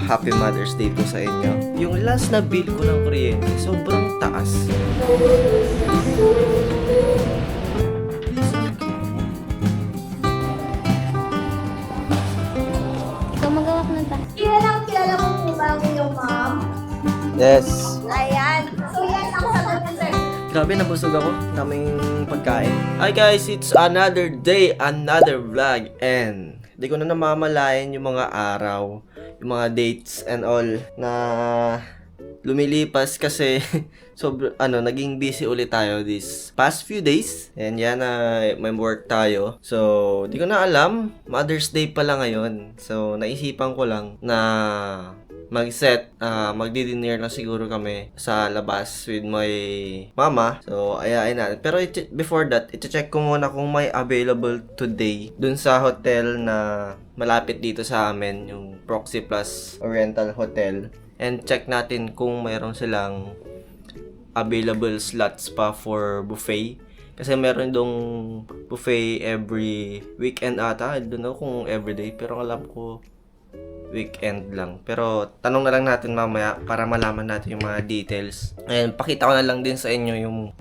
Happy Mother's Day po sa inyo. Yung last na bill ko ng kuryente, sobrang taas. Ikaw magawak ng ta. Kilala mo po ba yung mom? Yes. Ayan. So yan ang sagot ko, sir. Grabe, nabusog ako. Daming pagkain. Hi guys, it's another day, another vlog. And di ko na namamalayan yung mga araw, yung mga dates and all na lumilipas kasi naging busy ulit tayo this past few days. And yan may work tayo. So, di ko na alam. Mother's Day pala ngayon. So, naisipan ko lang na magdi-dinner lang siguro kami sa labas with my mama. So, ayain natin. Pero before that, iti-check ko muna kung may available today dun sa hotel na malapit dito sa amin, yung Proxy Plus Oriental Hotel. And check natin kung mayroon silang available slots pa for buffet. Kasi meron dong buffet every weekend ata. I don't know kung everyday, pero alam ko weekend lang. Pero tanong na lang natin mamaya para malaman natin yung mga details. And pakita ko na lang din sa inyo yung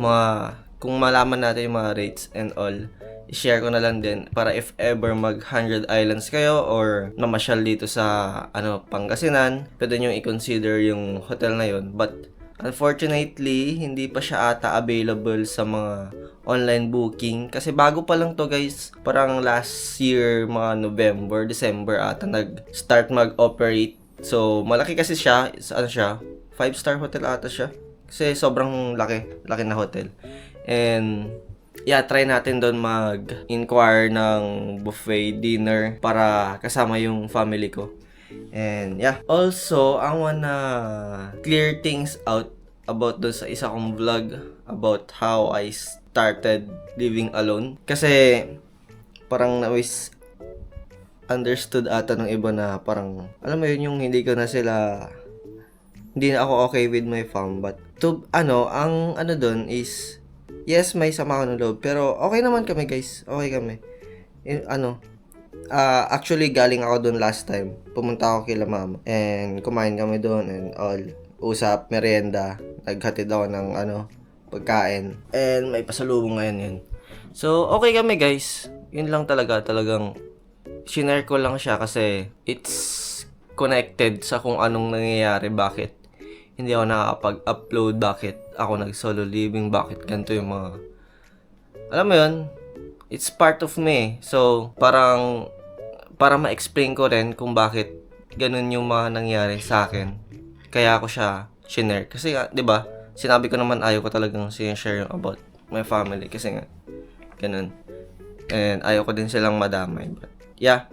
kung malaman natin yung mga rates and all. I-share ko na lang din para if ever mag 100 Islands kayo or namasyal dito sa Pangasinan, pwede nyo i-consider yung hotel na yun. But unfortunately, hindi pa siya ata available sa mga online booking. Kasi bago pa lang to guys. Parang last year, mga November, December ata nag-start mag-operate. So, malaki kasi siya. 5-star hotel ata siya. Kasi sobrang laki na hotel. And yeah, try natin doon mag-inquire ng buffet dinner para kasama yung family ko. And yeah, also, I wanna clear things out about doon sa isa kong vlog about how I started living alone. Kasi parang understood ata ng iba na parang, alam mo yun, yung hindi na ako okay with my fam. But ang doon is, yes, may sama ko ng loob, pero okay naman kami guys. Okay kami. Actually, galing ako doon last time. Pumunta ako kila mama. And kumain kami doon and all. Usap, merienda. Naghatid ako ng pagkain. And may pasalubong ngayon yun. So, okay kami guys. Yun lang talagang shinare ko lang siya kasi it's connected sa kung anong nangyayari. Bakit hindi ako nakakapag-upload? Bakit ako nag-solo living? Bakit ganito yung mga... Alam mo yun? It's part of me. So, parang para ma-explain ko rin kung bakit ganun yung mga nangyari sa akin. Kaya ako siya shinare. Kasi nga, di ba, sinabi ko naman ayaw ko talagang share yung about my family. Kasi nga, ganun. And ayaw ko din silang madamay. But, yeah.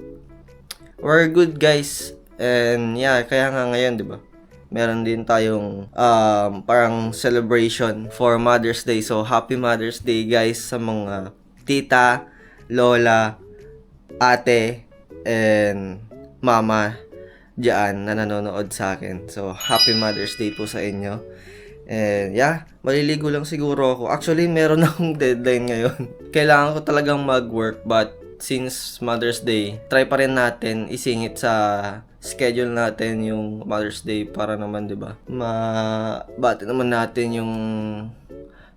We're good, guys. And, yeah, kaya nga ngayon, di ba, meron din tayong parang celebration for Mother's Day. So, Happy Mother's Day, guys, sa mga tita, lola, ate, and mama dyan na nanonood sa akin. So, Happy Mother's Day po sa inyo. And yeah, maliligo lang siguro ako. Actually, meron akong deadline ngayon. Kailangan ko talagang mag-work, but since Mother's Day, try pa rin natin isingit sa schedule natin yung Mother's Day para naman, di ba, mabati naman natin yung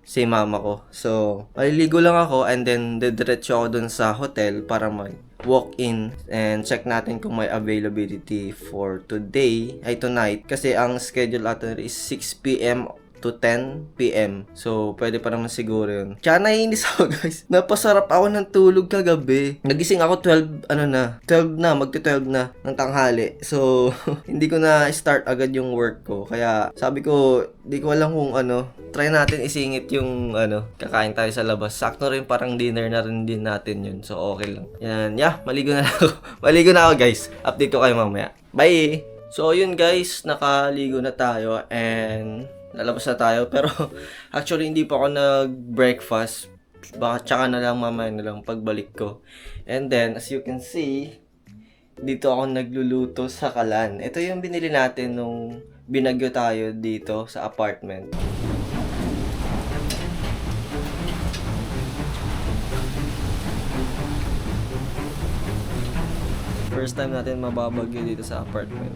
si mama ko. So, maliligo lang ako and then didiretso ako dun sa hotel para mag-walk-in and check natin kung may availability for tonight. Kasi ang schedule natin is 6 p.m. to 10 p.m. So, pwede pa naman siguro yun. Tsaka naiinis ako guys. Napasarap ako ng tulog kagabi. Nagising ako 12 magti-12 na ng tanghali. So, hindi ko na start agad yung work ko. Kaya, sabi ko, di ko alam kung try natin isingit yung kakain tayo sa labas. Sakto rin, parang dinner na rin din natin yun. So, okay lang. Yan, yeah, maligo na ako. Maligo na ako guys. Update ko kayo mamaya. Bye! So, yun guys, nakaligo na tayo and lalabas na tayo. Pero, actually, hindi pa ako nag-breakfast. Baka tsaka na lang mamaya na lang pagbalik ko. And then, as you can see, dito ako nagluluto sa kalan. Ito yung binili natin nung binagyo tayo dito sa apartment. First time natin mababagyo dito sa apartment.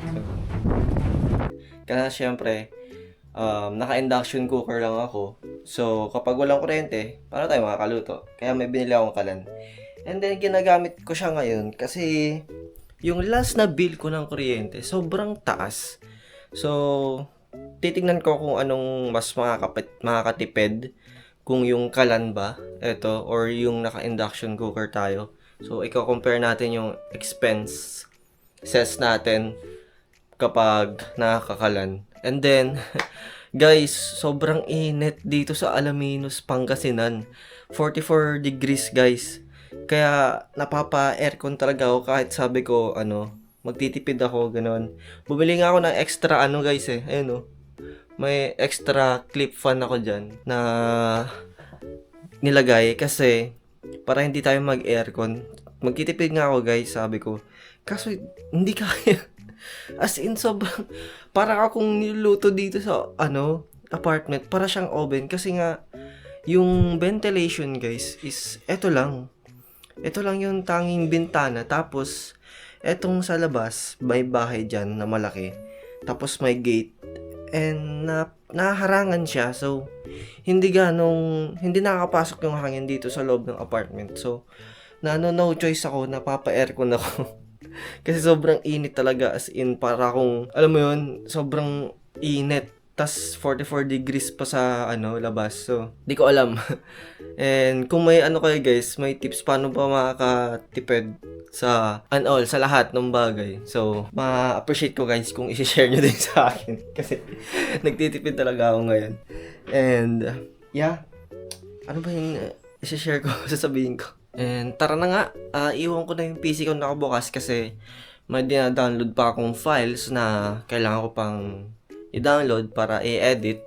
Kaya syempre, naka-induction cooker lang ako. So, kapag walang kuryente, paano tayo makakaluto? Kaya may binili akong kalan. And then, ginagamit ko siya ngayon kasi yung last na bill ko ng kuryente, sobrang taas. So, titignan ko kung anong mas makakatipid. Kung yung kalan ba, eto, or yung naka-induction cooker tayo. So, i-compare natin yung expenses natin kapag nakakalan. And then, guys, sobrang init dito sa Alaminos, Pangasinan. 44 degrees, guys. Kaya, napapa-aircon talaga ako kahit sabi ko, magtitipid ako, ganon. Bumili nga ako ng extra, guys, ayun, may extra clip fan ako dyan na nilagay kasi para hindi tayo mag-aircon. Magtitipid nga ako, guys, sabi ko. Kaso, hindi kaya. As in, sobrang, para akong niluluto dito sa, apartment. Para siyang oven. Kasi nga, yung ventilation, guys, is, eto lang. Ito lang yung tanging bintana. Tapos, etong sa labas, may bahay dyan na malaki. Tapos, may gate. And, naharangan siya. So, hindi nakakapasok yung hangin dito sa loob ng apartment. So, no choice ako, napapa-aircon ako. Kasi sobrang init talaga, as in, para akong, alam mo yun, sobrang init. Tas 44 degrees pa sa, labas. So, di ko alam. And, kung may kayo guys, may tips paano ba makakatipid sa, sa lahat ng bagay. So, ma-appreciate ko guys kung i-share nyo din sa akin. Kasi, nagtitipid talaga ako ngayon. And, yeah. Ano ba yung i-share ko, sasabihin ko? And tara na nga, iwan ko na yung PC ko nakabukas kasi may dina-download pa akong files na kailangan ko pang i-download para i-edit.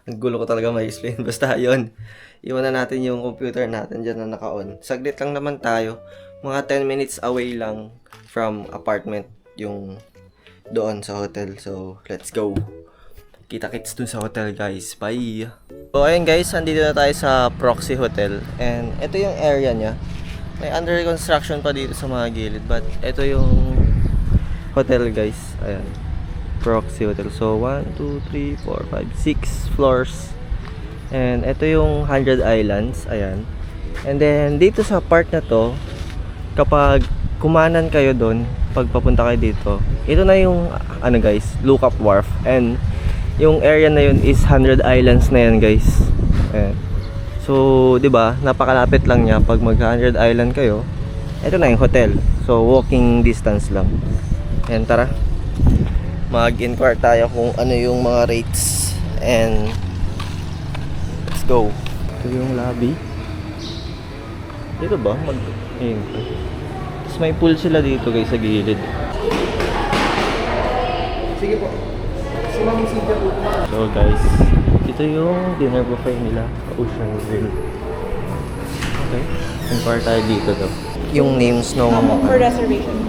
Ang gulo ko talaga ma-explain. Basta yun, iwan na natin yung computer natin dyan na naka-on. Saglit lang naman tayo, mga 10 minutes away lang from apartment yung doon sa hotel. So, let's go. Kita-kits dun sa hotel, guys. Bye! So, ayun guys, andito na tayo sa Proxy Hotel. And ito yung area niya. May under construction pa dito sa mga gilid. But ito yung hotel, guys. Ayan. Proxy Hotel. So, 1, 2, 3, 4, 5, 6 floors. And ito yung 100 Islands. Ayan. And then, dito sa part na to, kapag kumanan kayo doon, pag papunta kayo dito, ito na yung, guys, Lookout Wharf. And yung area na yun is 100 Islands na yan, guys. Ayan. So, 'di ba? Napakalapit lang niya pag mag 100 Island kayo. Ito na yung hotel. So, walking distance lang. Ayan, tara. Mag-inquire tayo kung ano yung mga rates. And let's go. Ito yung lobby. Dito ba? Ayun. Tapos may pool sila dito, guys, sa gilid. Sige po. So guys, ito yung dinner buffet nila, Ocean Grill. Okay, inquire tayo dito daw. Yung names nung For reservation.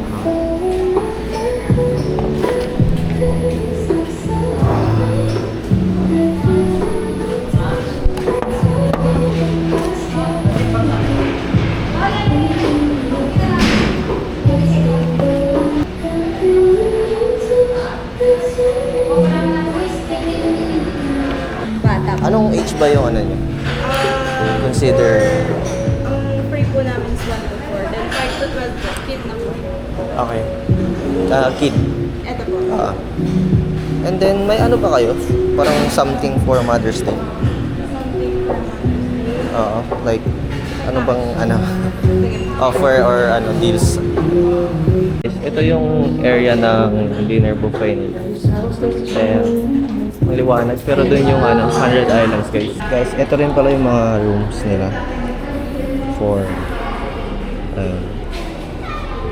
Anong age ba yung niyo? Consider. Ang free po namin is 1 to 4. Then 5 to 12 po. Kid na po. Okay. Kid. Ito po. And then, may ano ba kayo? Parang something for Mother's Day. Like, ano bang, offer or deals? Ito yung area ng dinner buffet nila. Ayan. Maliwanag, pero doon yung 100 Islands, guys. Guys, ito rin pala yung mga rooms nila.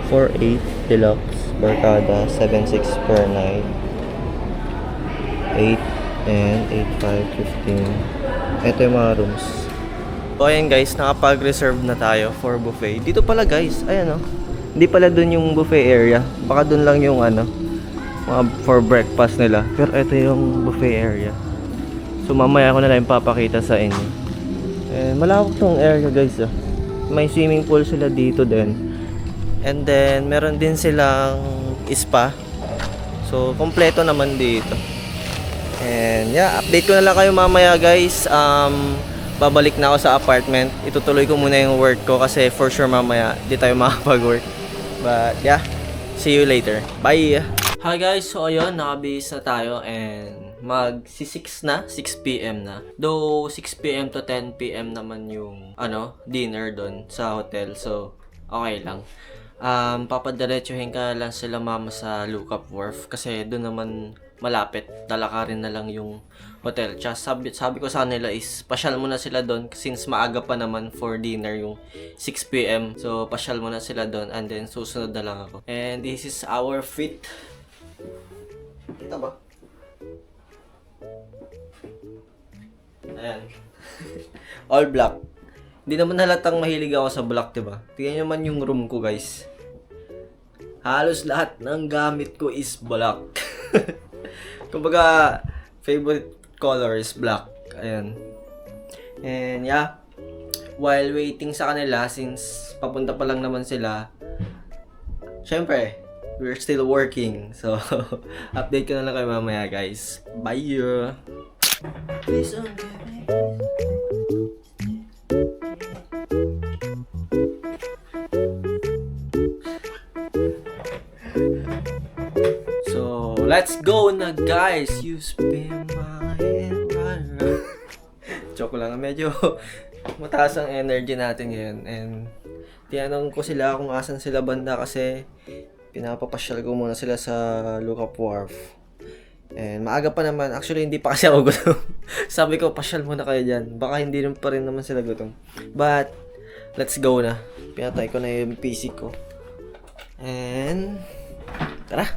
4-8 deluxe, barkada, 7-6 per night, 8 and 8-5, 15. Ito yung mga rooms. So, ayan guys, nakapag-reserve na tayo for buffet. Dito pala guys, ayan hindi pala doon yung buffet area. Baka doon lang yung mga for breakfast nila. Pero ito yung buffet area. So mamaya ko na lang papakita sa inyo. Malawak tong area guys. May swimming pool sila dito din. And then, meron din silang spa. So, kompleto naman dito. And yeah, update ko na lang kayo mamaya guys. Babalik na ako sa apartment. Itutuloy ko muna yung work ko kasi for sure mamaya di tayo makapag-work. But yeah, see you later. Bye! Hi guys, so ayun, nakabihis na tayo and mag-6 na, 6 p.m. na. Though 6 p.m. to 10 p.m. naman yung dinner doon sa hotel. So, okay lang. Papadiretsuhin ka lang sila mama sa Lookout Wharf kasi doon naman malapit. Lalakarin na lang yung hotel. Tsaka sabi ko sa kanila is pasyal muna sila doon since maaga pa naman for dinner yung 6 p.m. So, pasyal muna sila doon and then susunod na lang ako. And this is our fit. Kita ba? Ayan. All black. Hindi naman halatang mahilig ako sa black, diba? Tingnan nyo man yung room ko, guys. Halos lahat ng gamit ko is black. Kumbaga, favorite color is black. Ayan. And yeah, while waiting sa kanila, since papunta pa lang naman sila, syempre, we're still working. So, update ko na lang kayo mamaya, guys. Bye! Please don't get me. So, let's go na guys! You spin my hand right. Joke lang, medyo mataas ang energy natin ngayon. And tinanong ko sila kung asan sila banda kasi pinapapasyal ko muna sila sa Lookout Wharf. And maaga pa naman. Actually, hindi pa kasi ako gutom. Sabi ko, pasyal muna kayo dyan. Baka hindi pa rin naman sila gutom. But, let's go na. Pinatay ko na yung PC ko. And, tara!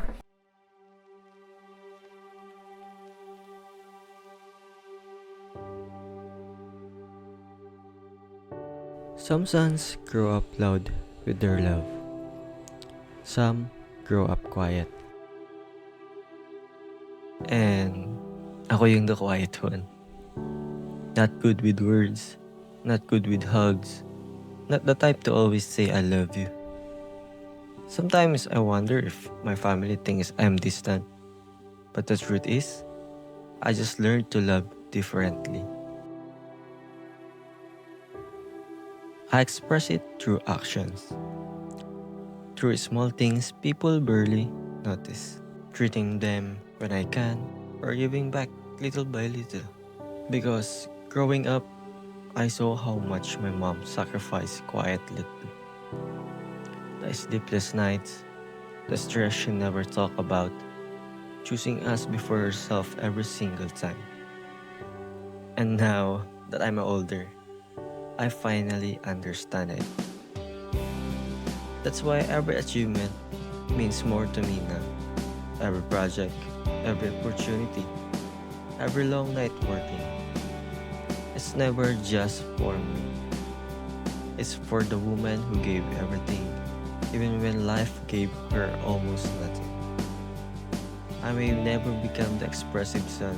Some sons grow up loud with their love. Some grow up quiet. And ako yung the quiet one. Not good with words, not good with hugs, not the type to always say I love you. Sometimes I wonder if my family thinks I'm distant. But the truth is, I just learned to love differently. I express it through actions. Through small things people barely notice. Treating them when I can, or giving back little by little. Because growing up, I saw how much my mom sacrificed quietly. The sleepless nights, the stress she never talked about, choosing us before herself every single time. And now that I'm older, I finally understand it. That's why every achievement means more to me now. Every project, every opportunity, every long night working. It's never just for me. It's for the woman who gave everything, even when life gave her almost nothing. I may never become the expressive son.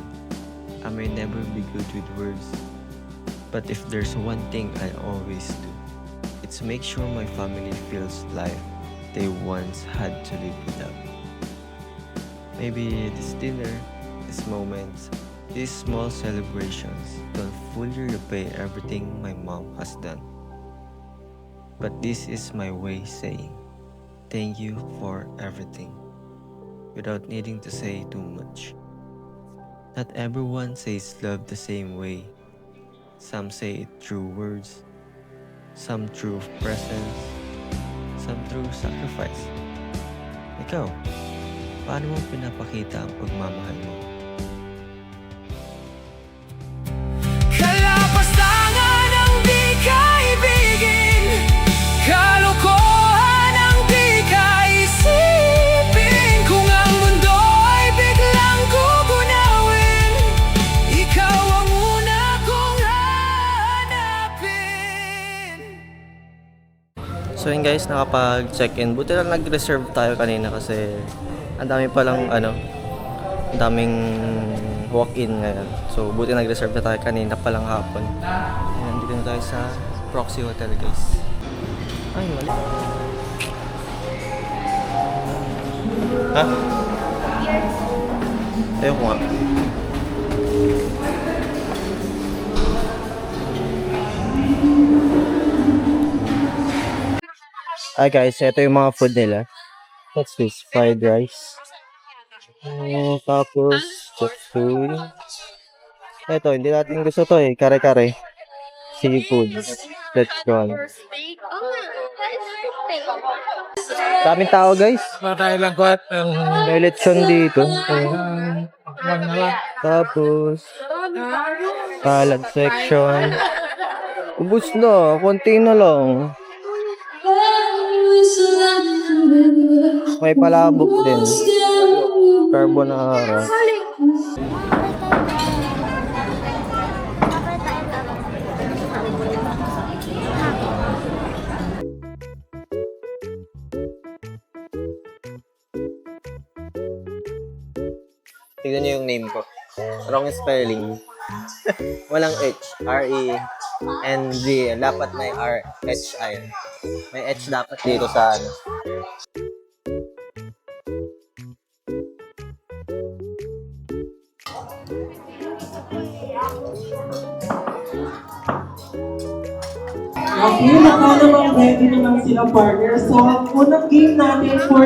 I may never be good with words. But if there's one thing I always do, it's make sure my family feels life they once had to live without. Maybe this dinner, these moments, these small celebrations don't fully repay everything my mom has done. But this is my way saying thank you for everything without needing to say too much. Not everyone says love the same way. Some say it through words, some through presence, some through sacrifice. Ikaw, paano mo pinapakita ang pagmamahal mo? Kalapastangan ang di kaibigin, kalokohan ang di kaisipin. Kung ang mundo ay biglang gugunawin, ikaw ang una kong hanapin. So yun guys, nakapag-check-in. Buti lang nag-reserve tayo kanina kasi ang dami palang ang daming walk-in ngayon. So buti nag-reserve na tayo kanina palang hapon. Ayan, dito na tayo sa Proxy Hotel guys. Ay, mali. Ha? Ayoko nga. Hi guys, ito yung mga food nila. What's this? Fried rice. Tapos, chopsuey. Ito, hindi natin gusto to eh. Kare-kare. Seafood. Let's go. Daming tao guys. Patay lang ko at May lechon dito. Tapos, salad section. Ubus na. Konti na lang. May palabok din. Carbonara. Tignan niyo yung name ko. Wrong spelling. Walang H. R-E-N-G. Dapat may R-H-I. May H dapat dito sa ano. Okay, baka naman ready naman sila partner. So, ang unang game natin for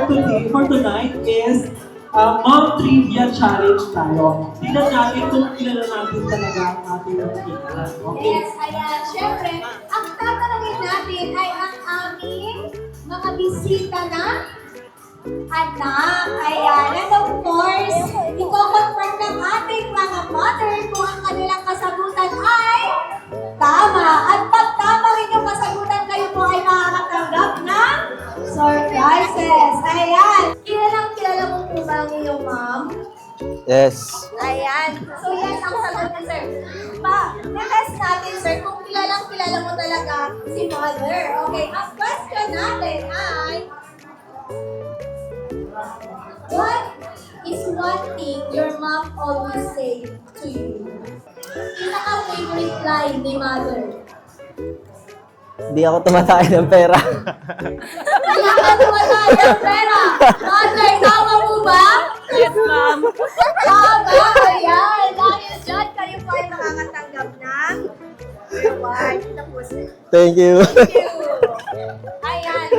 tonight is Mom Trivia Challenge tayo. Tingnan natin kung kilala natin talaga ang ating mga okay? Yes, ayan. Siyempre, ang tatanungin natin ay ang aming mga bisita na anak. Ayan. And of course, i-confirm ng ating mga mother kung ang kanilang kasagutan ay tama. At pag tama rin yung kasagutan, kayo po ay makakatanggap ng surprises. Ayan. Kilala mo po ba ang iyong mom? Yes. Ayan. So yes, ang sagot ni sir. Na-test natin sir kung kilala mo talaga si mother. Okay, ang question natin ay, what is one thing your mom always say to you? Pinaka-favorite line ni mother. Di ako tumatay ng pera. Kaya ka tumatay ng pera. Mother, tama mo ba? Yes, ma'am. Tama, ayan. Dahil dyan, kayo po ay makakatanggap ng reward. Tapos, Thank you. ayan.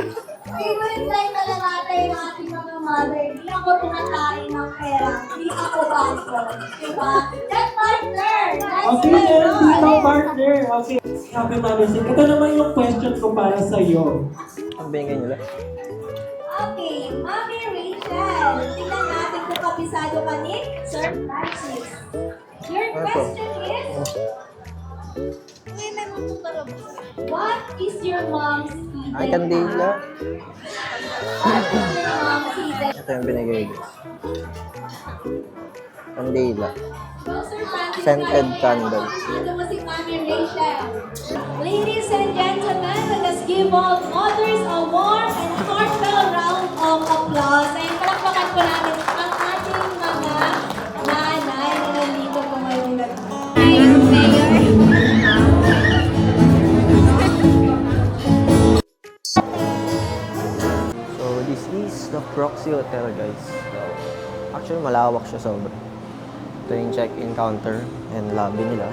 Favorite line talaga natin ng ating mga mother. Hindi ako tumatay ng pera. Hindi ako baso. Diba? Then, partner. That's Okay, my meron dito role. partner. Okay, happy Mother's Day. Ito naman yung question ko para sa iyo. Ang bingay nila. Okay, Mami Rachel. Tingnan natin kung kabisado ka ni Sir Francis. Your question is, what is your mom's hidden Ay, kandila. What is your mom's hidden Ito yung binigay ko. Kandila. So, Sir Francis, Scented kaya candle. Ito mo si Mami Rachel. Ladies and gentlemen, let us give all mothers a warm and heartfelt round of applause. Ay, palakpakan po namin ang ating mga nanay na nandito po ngayon. So, this is the Proxy Hotel, guys. So, actually, malawak siya sobra. Ito yung check-in counter and lobby nila.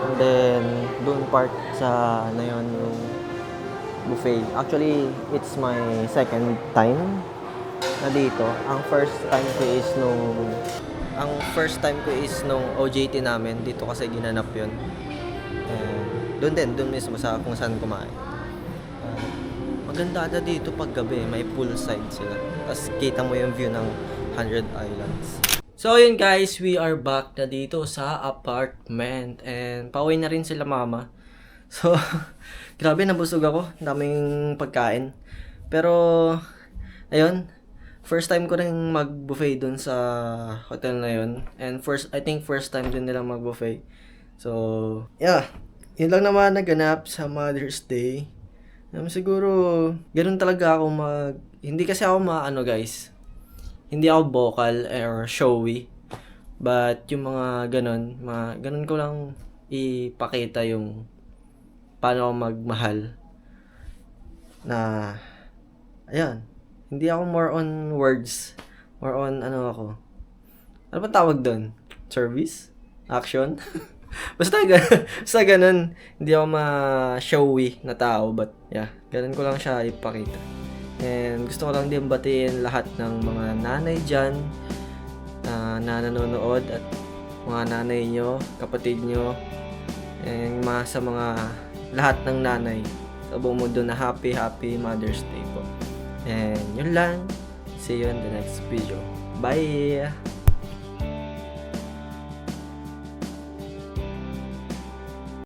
And then, doon part sa na yun yung buffet. Actually, it's my second time na dito. Ang first time ko is nung OJT namin. Dito kasi ginanap yun. And doon mismo sa kung saan kumain. Maganda na dito pag gabi, may poolside sila. Tapos kita mo yung view ng 100 Islands. So yun guys, we are back na dito sa apartment and pauwi na rin sila mama. So, grabe nabusog ako, daming pagkain. Pero, ayun, first time ko rin mag-buffet dun sa hotel na yun. And I think first time din nila mag-buffet. So, yeah, yun lang naman naganap sa Mother's Day. Siguro, ganun talaga ako hindi kasi ako guys. Hindi ako vocal or showy. But yung mga ganun ko lang ipakita yung paano ako magmahal. Na, ayan, Hindi ako more on words. More on ano ako. Ano ba tawag doon? Service? Action? basta ganun. Hindi ako ma-showy na tao, but yeah, ganun ko lang siya ipakita. And gusto ko lang din batiin lahat ng mga nanay dyan na nanonood at mga nanay nyo, kapatid nyo, and sa mga lahat ng nanay sa buong mundo na happy Mother's Day po. And yun lang. See you in the next video. Bye!